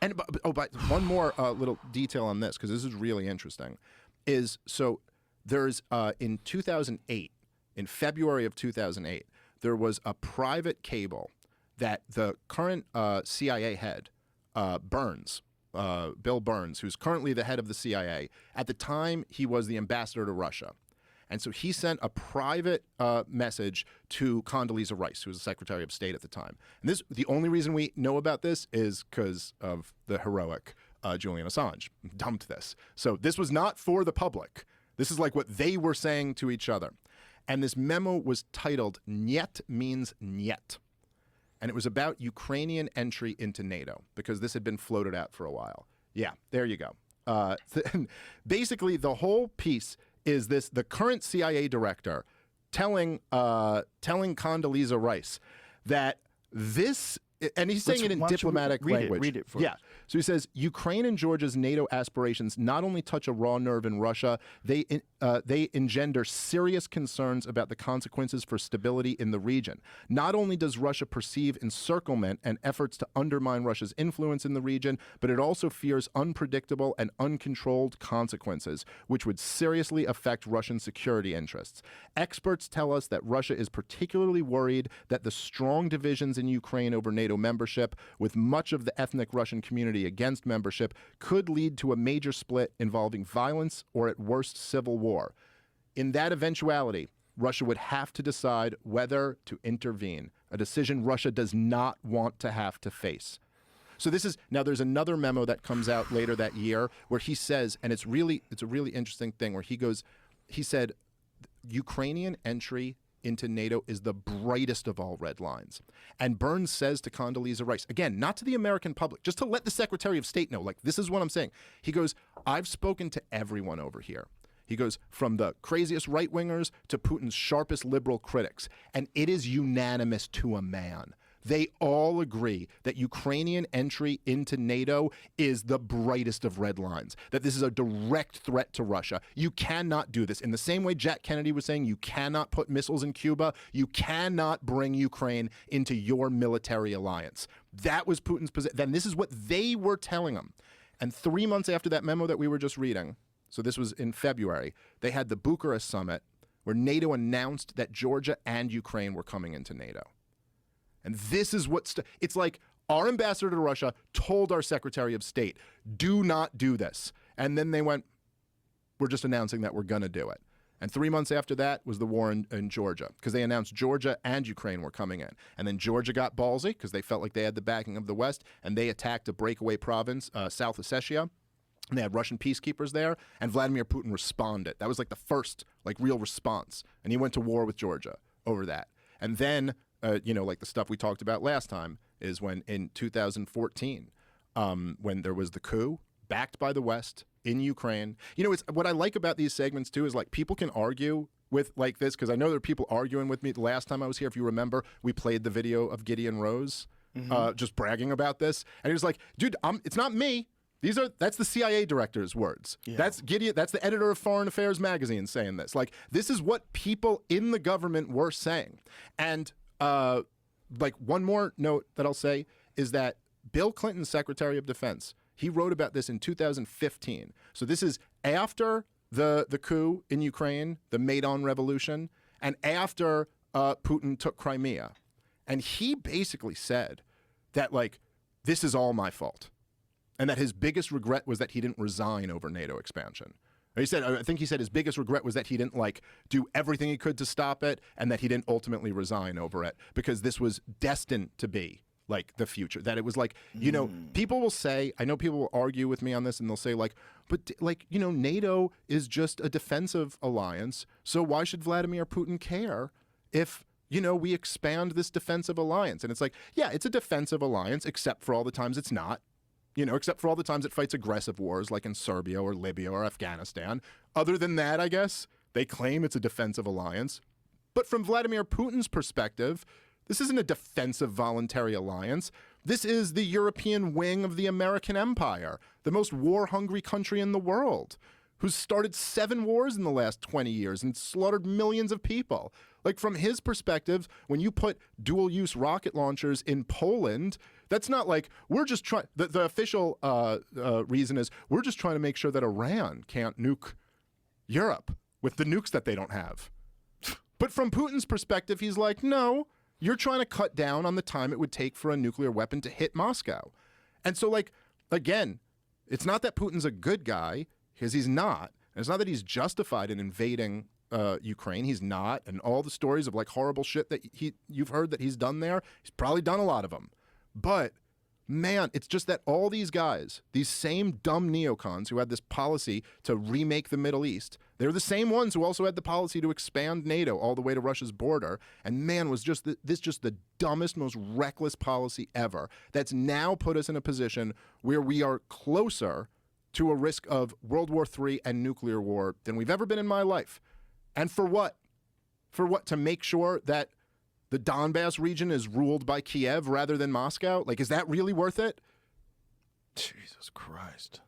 And but one more little detail on this, because this is really interesting, is so there's in 2008, in February of 2008, there was a private cable that the current CIA head, Burns, Bill Burns, who's currently the head of the CIA, at the time he was the ambassador to Russia. And so he sent a private message to Condoleezza Rice, who was the Secretary of State at the time. And the only reason we know about this is because of the heroic Julian Assange dumped this. So this was not for the public. This is like what they were saying to each other. And this memo was titled "Niet means Niet." And it was about Ukrainian entry into NATO, because this had been floated out for a while. Yeah, there you go. Basically, the whole piece is the current CIA director telling Condoleezza Rice that this, and he's saying it in diplomatic language. Read it for us. Yeah. So he says, Ukraine and Georgia's NATO aspirations not only touch a raw nerve in Russia, they engender serious concerns about the consequences for stability in the region. Not only does Russia perceive encirclement and efforts to undermine Russia's influence in the region, but it also fears unpredictable and uncontrolled consequences, which would seriously affect Russian security interests. Experts tell us that Russia is particularly worried that the strong divisions in Ukraine over NATO membership, with much of the ethnic Russian community against membership, could lead to a major split involving violence or at worst civil war. In that eventuality, Russia would have to decide whether to intervene, a decision Russia does not want to have to face. So now there's another memo that comes out later that year where he says, and it's a really interesting thing, where he said, Ukrainian entry into NATO is the brightest of all red lines. And Burns says to Condoleezza Rice, again, not to the American public, just to let the Secretary of State know, like, this is what I'm saying. He goes, I've spoken to everyone over here. He goes, from the craziest right-wingers to Putin's sharpest liberal critics, and it is unanimous to a man. They all agree that Ukrainian entry into NATO is the brightest of red lines, that this is a direct threat to Russia. You cannot do this. In the same way Jack Kennedy was saying you cannot put missiles in Cuba, you cannot bring Ukraine into your military alliance. That was Putin's position. Then this is what they were telling him. And 3 months after that memo that we were just reading, so this was in February, they had the Bucharest summit where NATO announced that Georgia and Ukraine were coming into NATO. And this is it's like our ambassador to Russia told our Secretary of State, do not do this. And then they went, we're just announcing that we're going to do it. And 3 months after that was the war in Georgia, because they announced Georgia and Ukraine were coming in. And then Georgia got ballsy because they felt like they had the backing of the West, and they attacked a breakaway province, South Ossetia. And they had Russian peacekeepers there, and Vladimir Putin responded. That was like the first real response. And he went to war with Georgia over that. And then like the stuff we talked about last time is when in 2014, when there was the coup backed by the West in Ukraine. It's what I like about these segments too is like people can argue with like this, because I know there are people arguing with me. The last time I was here, if you remember, we played the video of Gideon Rose just bragging about this, and he was like, "Dude, it's not me. That's the CIA director's words. Yeah. That's Gideon. That's the editor of Foreign Affairs magazine saying this. Like, this is what people in the government were saying." And one more note that I'll say is that Bill Clinton, Secretary of Defense, he wrote about this in 2015. So this is after the coup in Ukraine, the Maidan Revolution, and after Putin took Crimea. And he basically said that, this is all my fault. And that his biggest regret was that he didn't resign over NATO expansion. I think he said his biggest regret was that he didn't do everything he could to stop it, and that he didn't ultimately resign over it, because this was destined to be the future. That it was people will say, I know people will argue with me on this, and they'll say NATO is just a defensive alliance. So why should Vladimir Putin care if we expand this defensive alliance? And it's yeah, it's a defensive alliance, except for all the times it's not. Except for all the times it fights aggressive wars like in Serbia or Libya or Afghanistan. Other than that, I guess, they claim it's a defensive alliance. But from Vladimir Putin's perspective, this isn't a defensive voluntary alliance. This is the European wing of the American empire, the most war-hungry country in the world, who's started 7 wars in the last 20 years and slaughtered millions of people. From his perspective, when you put dual-use rocket launchers in Poland, That's not like we're just trying. The official reason is we're just trying to make sure that Iran can't nuke Europe with the nukes that they don't have. But from Putin's perspective, he's like, no, you're trying to cut down on the time it would take for a nuclear weapon to hit Moscow. And so, like, again, it's not that Putin's a good guy, because he's not. And it's not that he's justified in invading Ukraine. He's not. And all the stories of like horrible shit that you've heard that he's done there, he's probably done a lot of them. But man, it's just that all these guys, these same dumb neocons who had this policy to remake the Middle East, they're the same ones who also had the policy to expand NATO all the way to Russia's border. And man, was just just the dumbest, most reckless policy ever that's now put us in a position where we are closer to a risk of World War III and nuclear war than we've ever been in my life. And for what? For what? To make sure that the Donbass region is ruled by Kiev rather than Moscow? Like, is that really worth it? Jesus Christ.